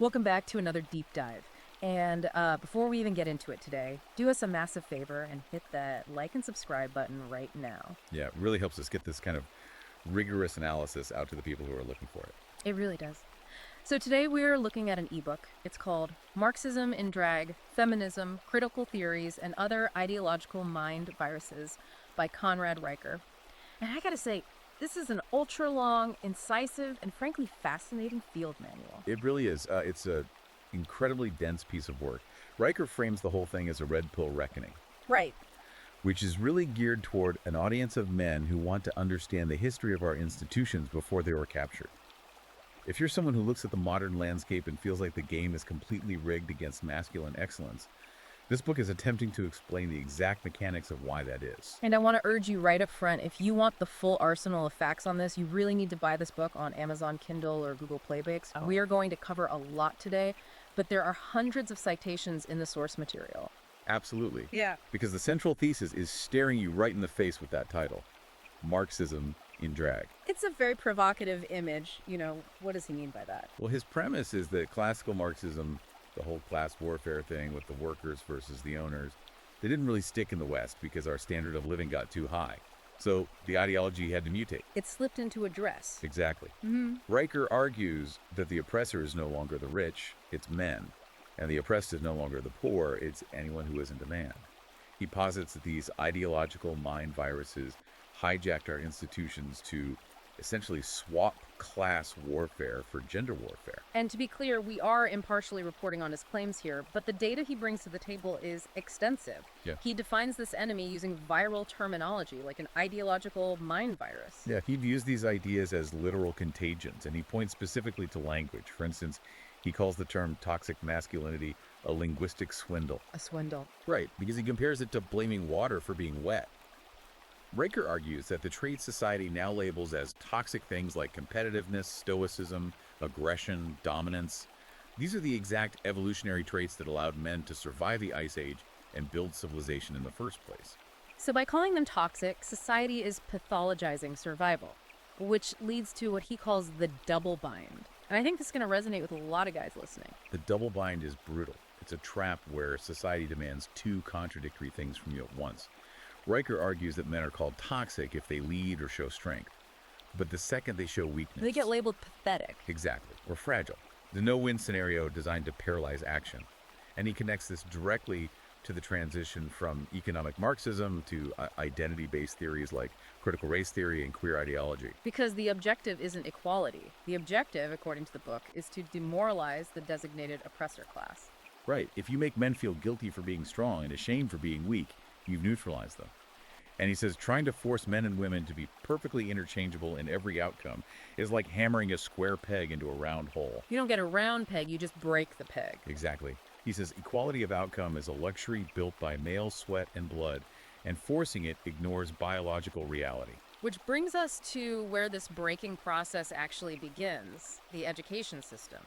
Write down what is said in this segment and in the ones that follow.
Welcome back to another deep dive. And before we even get into it today, do us a massive favor and hit that like and subscribe button right now. Yeah, it really helps us get this kind of rigorous analysis out to the people who are looking for it. It really does. So today we're looking at an ebook. It's called Marxism in Drag, Feminism, Critical Theories, and Other Ideological Mind Viruses by Conrad Riker. And I gotta say, this is an ultra-long, incisive, and frankly fascinating field manual. It really is. It's an incredibly dense piece of work. Riker frames the whole thing as a red pill reckoning, Right. which is really geared toward an audience of men who want to understand the history of our institutions before they were captured. If you're someone who looks at the modern landscape and feels like the game is completely rigged against masculine excellence, this book is attempting to explain the exact mechanics of why that is. And I want to urge you right up front, if you want the full arsenal of facts on this, you really need to buy this book on Amazon Kindle or Google Play Books. We are going to cover a lot today, but there are hundreds of citations in the source material. Absolutely. Yeah. Because the central thesis is staring you right in the face with that title, Marxism in Drag. It's a very provocative image. What does he mean by that? Well, his premise is that classical Marxism, the whole class warfare thing with the workers versus the owners, they didn't really stick in the West because our standard of living got too high. So the ideology had to mutate. It slipped into a dress. Exactly. Riker argues that the oppressor is no longer the rich, it's men. And the oppressed is no longer the poor, it's anyone who isn't a man. He posits that these ideological mind viruses hijacked our institutions to essentially swap class warfare for gender warfare. And to be clear, we are impartially reporting on his claims here, but the data he brings to the table is extensive. Yeah. He defines this enemy using viral terminology, like an ideological mind virus. Yeah, he views these ideas as literal contagions, and he points specifically to language. For instance, he calls the term toxic masculinity a linguistic swindle. A swindle. Right, because he compares it to blaming water for being wet. Riker argues that the traits society now labels as toxic things like competitiveness, stoicism, aggression, dominance, these are the exact evolutionary traits that allowed men to survive the Ice Age and build civilization in the first place. So by calling them toxic, society is pathologizing survival, which leads to what he calls the double bind. And I think this is going to resonate with a lot of guys listening. The double bind is brutal. It's a trap where society demands two contradictory things from you at once. Riker argues that men are called toxic if they lead or show strength, but the second they show weakness... They get labeled pathetic. Exactly, or fragile. The no-win scenario designed to paralyze action. And he connects this directly to the transition from economic Marxism to identity-based theories like critical race theory and queer ideology. Because the objective isn't equality. The objective, according to the book, is to demoralize the designated oppressor class. Right, if you make men feel guilty for being strong and ashamed for being weak, you've neutralized them. And he says trying to force men and women to be perfectly interchangeable in every outcome is like hammering a square peg into a round hole. You don't get a round peg, you just break the peg. Exactly. He says equality of outcome is a luxury built by male sweat and blood, and forcing it ignores biological reality. Which brings us to where this breaking process actually begins, the education system.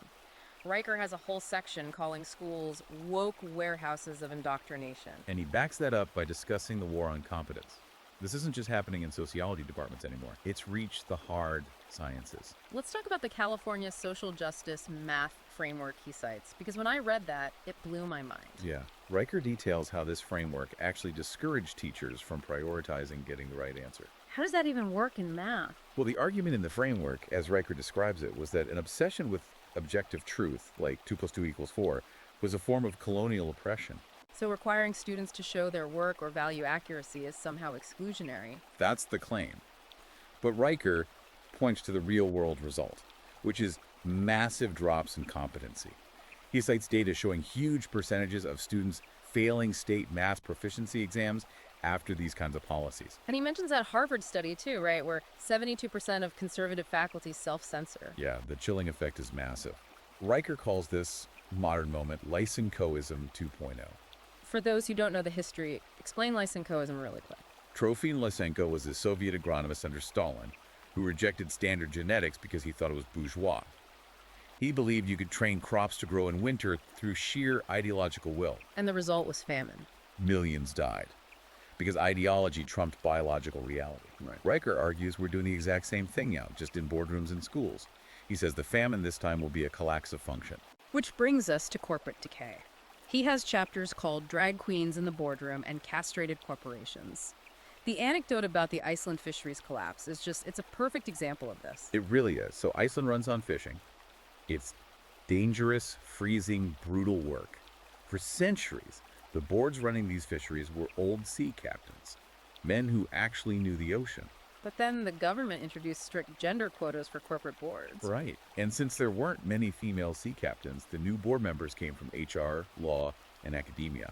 Riker has a whole section calling schools woke warehouses of indoctrination. And he backs that up by discussing the war on competence. This isn't just happening in sociology departments anymore. It's reached the hard sciences. Let's talk about the California social justice math framework he cites, because when I read that, it blew my mind. Yeah. Riker details how this framework actually discouraged teachers from prioritizing getting the right answer. How does that even work in math? Well, the argument in the framework, as Riker describes it, was that an obsession with objective truth, like 2 + 2 = 4, was a form of colonial oppression. So requiring students to show their work or value accuracy is somehow exclusionary. That's the claim. But Riker points to the real-world result, which is massive drops in competency. He cites data showing huge percentages of students failing state math proficiency exams after these kinds of policies. And he mentions that Harvard study too, right, where 72% of conservative faculty self-censor. Yeah, the chilling effect is massive. Riker calls this modern moment Lysenkoism 2.0. For those who don't know the history, explain Lysenkoism really quick. Trofim Lysenko was a Soviet agronomist under Stalin who rejected standard genetics because he thought it was bourgeois. He believed you could train crops to grow in winter through sheer ideological will. And the result was famine. Millions died because ideology trumped biological reality. Right. Riker argues we're doing the exact same thing now, just in boardrooms and schools. He says the famine this time will be a collaxive function. Which brings us to corporate decay. He has chapters called Drag Queens in the Boardroom and Castrated Corporations. The anecdote about the Iceland fisheries collapse it's a perfect example of this. It really is. So Iceland runs on fishing. It's dangerous, freezing, brutal work. For centuries, the boards running these fisheries were old sea captains, men who actually knew the ocean. But then the government introduced strict gender quotas for corporate boards. Right. And since there weren't many female sea captains, the new board members came from HR, law, and academia.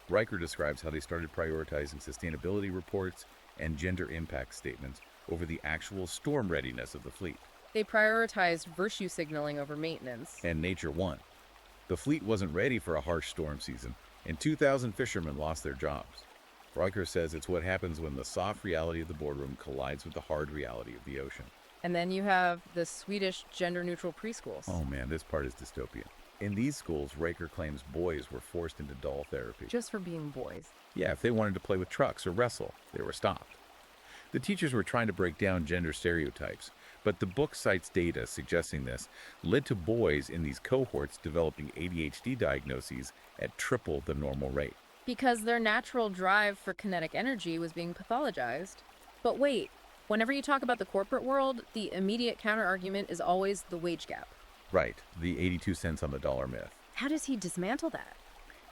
Riker describes how they started prioritizing sustainability reports and gender impact statements over the actual storm readiness of the fleet. They prioritized virtue signaling over maintenance. And nature won. The fleet wasn't ready for a harsh storm season, and 2,000 fishermen lost their jobs. Riker says it's what happens when the soft reality of the boardroom collides with the hard reality of the ocean. And then you have the Swedish gender-neutral preschools. Oh man, this part is dystopian. In these schools, Riker claims boys were forced into doll therapy. Just for being boys. Yeah, if they wanted to play with trucks or wrestle, they were stopped. The teachers were trying to break down gender stereotypes, but the book cites data suggesting this led to boys in these cohorts developing ADHD diagnoses at triple the normal rate. Because their natural drive for kinetic energy was being pathologized. But wait, whenever you talk about the corporate world, the immediate counterargument is always the wage gap. Right, the 82 cents on the dollar myth. How does he dismantle that?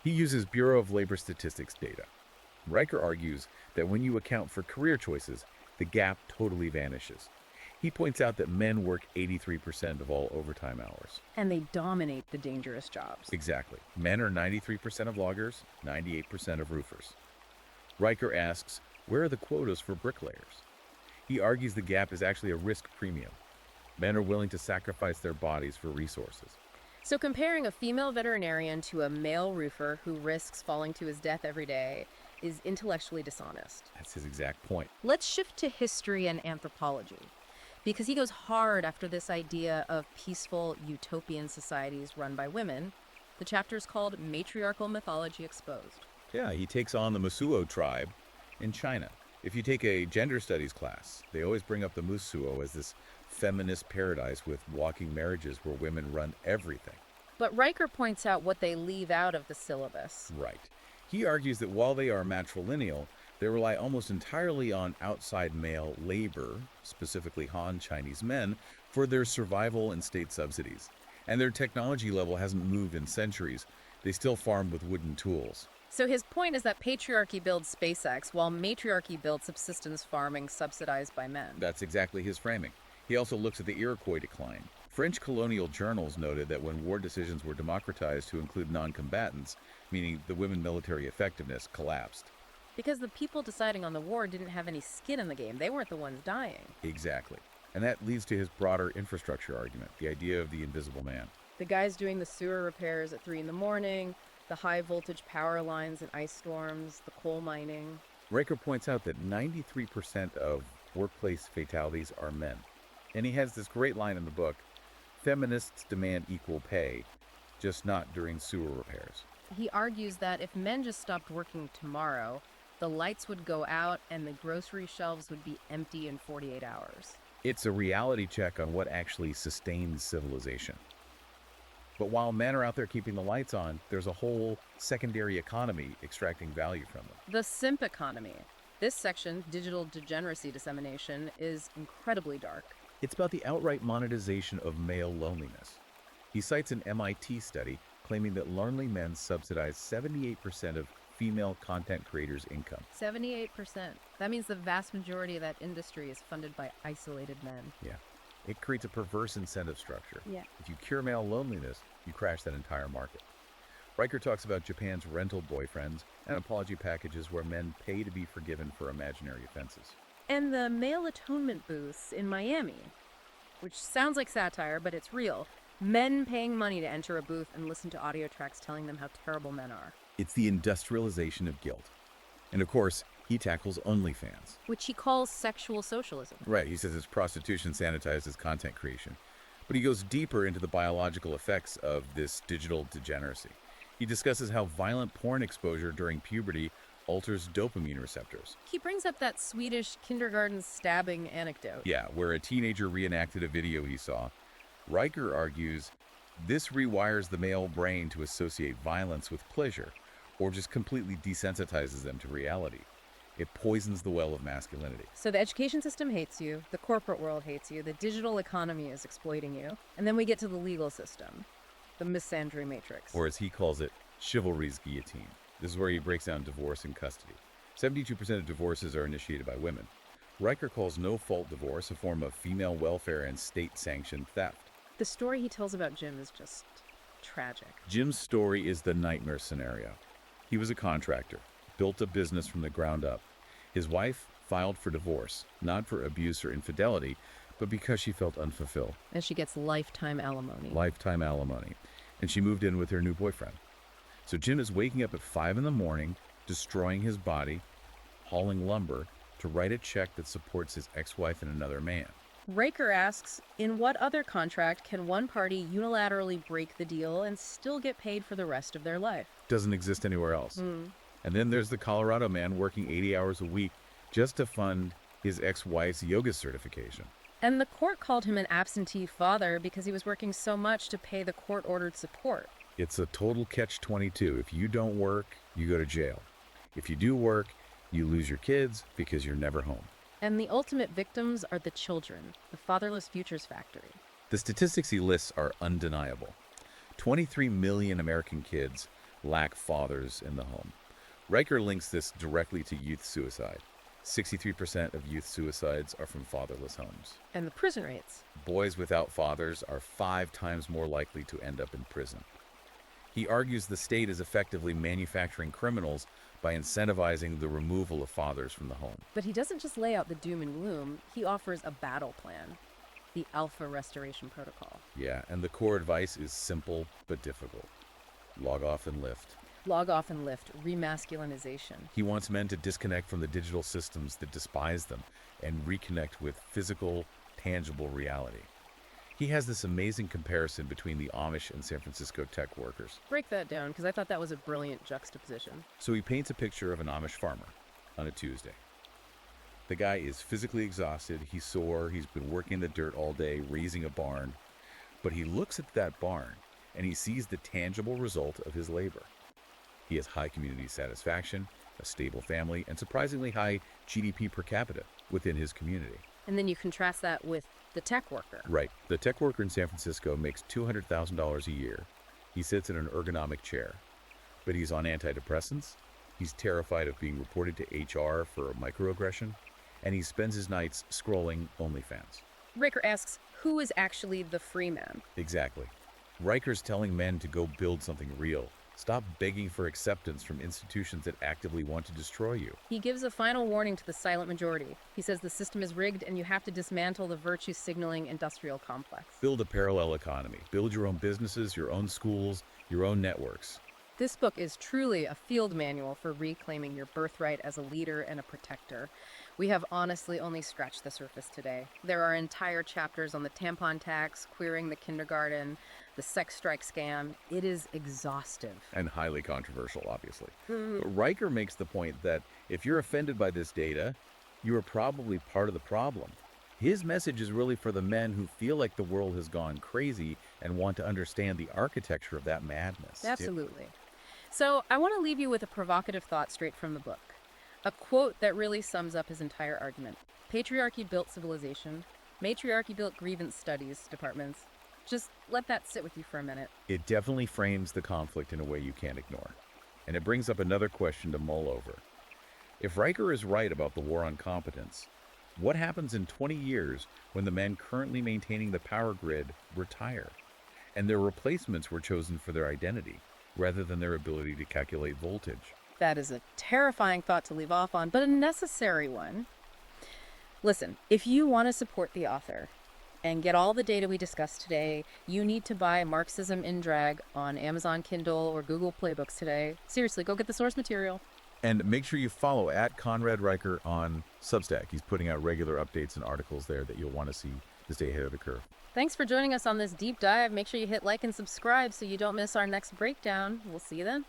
He uses Bureau of Labor Statistics data. Riker argues that when you account for career choices, the gap totally vanishes. He points out that men work 83% of all overtime hours. And they dominate the dangerous jobs. Exactly. Men are 93% of loggers, 98% of roofers. Riker asks, where are the quotas for bricklayers? He argues the gap is actually a risk premium. Men are willing to sacrifice their bodies for resources. So comparing a female veterinarian to a male roofer who risks falling to his death every day is intellectually dishonest. That's his exact point. Let's shift to history and anthropology, because he goes hard after this idea of peaceful utopian societies run by women. The chapter's called Matriarchal Mythology Exposed. Yeah, he takes on the Musuo tribe in China. If you take a gender studies class, they always bring up the Musuo as this feminist paradise with walking marriages where women run everything. But Riker points out what they leave out of the syllabus. Right. He argues that while they are matrilineal, they rely almost entirely on outside male labor, specifically Han Chinese men, for their survival and state subsidies. And their technology level hasn't moved in centuries. They still farm with wooden tools. So his point is that patriarchy builds SpaceX, while matriarchy builds subsistence farming subsidized by men. That's exactly his framing. He also looks at the Iroquois decline. French colonial journals noted that when war decisions were democratized to include non-combatants, meaning the women military effectiveness collapsed. Because the people deciding on the war didn't have any skin in the game. They weren't the ones dying. Exactly. And that leads to his broader infrastructure argument, the idea of the invisible man. The guys doing the sewer repairs at 3 a.m, the high voltage power lines in ice storms, the coal mining. Riker points out that 93% of workplace fatalities are men. And he has this great line in the book, feminists demand equal pay, just not during sewer repairs. He argues that if men just stopped working tomorrow, the lights would go out and the grocery shelves would be empty in 48 hours. It's a reality check on what actually sustains civilization. But while men are out there keeping the lights on, there's a whole secondary economy extracting value from them. The simp economy. This section, digital degeneracy dissemination, is incredibly dark. It's about the outright monetization of male loneliness. He cites an MIT study claiming that lonely men subsidize 78% of female content creators' income. 78%. That means the vast majority of that industry is funded by isolated men. Yeah. It creates a perverse incentive structure. Yeah. If you cure male loneliness, you crash that entire market. Riker talks about Japan's rental boyfriends and apology packages where men pay to be forgiven for imaginary offenses. And the male atonement booths in Miami, which sounds like satire, but it's real. Men paying money to enter a booth and listen to audio tracks telling them how terrible men are. It's the industrialization of guilt. And of course, he tackles OnlyFans. Which he calls sexual socialism. Right, he says it's prostitution sanitized as content creation. But he goes deeper into the biological effects of this digital degeneracy. He discusses how violent porn exposure during puberty alters dopamine receptors. He brings up that Swedish kindergarten stabbing anecdote. Yeah, where a teenager reenacted a video he saw. Riker argues This rewires the male brain to associate violence with pleasure, or just completely desensitizes them to reality. It poisons the well of masculinity. So the education system hates you, the corporate world hates you, the digital economy is exploiting you, and then we get to the legal system, the misandry matrix. Or as he calls it, chivalry's guillotine. This is where he breaks down divorce and custody. 72% of divorces are initiated by women. Riker calls no-fault divorce a form of female welfare and state-sanctioned theft. The story he tells about Jim is just tragic. Jim's story is the nightmare scenario. He was a contractor, built a business from the ground up. His wife filed for divorce, not for abuse or infidelity, but because she felt unfulfilled. And she gets lifetime alimony. Lifetime alimony. And she moved in with her new boyfriend. So Jim is waking up at 5 in the morning, destroying his body, hauling lumber to write a check that supports his ex-wife and another man. Riker asks, in what other contract can one party unilaterally break the deal and still get paid for the rest of their life? Doesn't exist anywhere else. And then there's the Colorado man working 80 hours a week just to fund his ex-wife's yoga certification. And the court called him an absentee father because he was working so much to pay the court-ordered support. It's a total catch-22. If you don't work, you go to jail. If you do work, you lose your kids because you're never home. And the ultimate victims are the children, the fatherless futures factory. The statistics he lists are undeniable. 23 million American kids lack fathers in the home. Riker links this directly to youth suicide. 63% of youth suicides are from fatherless homes. And the prison rates. Boys without fathers are 5 times more likely to end up in prison. He argues the state is effectively manufacturing criminals by incentivizing the removal of fathers from the home. But he doesn't just lay out the doom and gloom, he offers a battle plan, the Alpha Restoration Protocol. Yeah, and the core advice is simple but difficult. Log off and lift. Log off and lift, remasculinization. He wants men to disconnect from the digital systems that despise them and reconnect with physical, tangible reality. He has this amazing comparison between the Amish and San Francisco tech workers. Break that down, because I thought that was a brilliant juxtaposition. So he paints a picture of an Amish farmer on a Tuesday. The guy is physically exhausted, he's sore, he's been working in the dirt all day, raising a barn. But he looks at that barn and he sees the tangible result of his labor. He has high community satisfaction, a stable family, and surprisingly high GDP per capita within his community. And then you contrast that with the tech worker. Right. The tech worker in San Francisco makes $200,000 a year. He sits in an ergonomic chair. But he's on antidepressants. He's terrified of being reported to HR for a microaggression. And he spends his nights scrolling OnlyFans. Riker asks, who is actually the free man? Exactly. Riker's telling men to go build something real. Stop begging for acceptance from institutions that actively want to destroy you. He gives a final warning to the silent majority. He says the system is rigged and you have to dismantle the virtue signaling industrial complex. Build a parallel economy. Build your own businesses, your own schools, your own networks. This book is truly a field manual for reclaiming your birthright as a leader and a protector. We have honestly only scratched the surface today. There are entire chapters on the tampon tax, queering the kindergarten, the sex strike scam. It is exhaustive. And highly controversial, obviously. But Riker makes the point that if you're offended by this data, you are probably part of the problem. His message is really for the men who feel like the world has gone crazy and want to understand the architecture of that madness. Absolutely. So I want to leave you with a provocative thought straight from the book. A quote that really sums up his entire argument. Patriarchy built civilization. Matriarchy built grievance studies departments. Just let that sit with you for a minute. It definitely frames the conflict in a way you can't ignore. And it brings up another question to mull over. If Riker is right about the war on competence, what happens in 20 years when the men currently maintaining the power grid retire, and their replacements were chosen for their identity rather than their ability to calculate voltage? That is a terrifying thought to leave off on, but a necessary one. Listen, if you want to support the author and get all the data we discussed today, you need to buy Marxism In Drag on Amazon Kindle or Google Play Books today. Seriously, go get the source material. And make sure you follow at Conrad Riker on Substack. He's putting out regular updates and articles there that you'll want to see to stay ahead of the curve. Thanks for joining us on this deep dive. Make sure you hit like and subscribe so you don't miss our next breakdown. We'll see you then.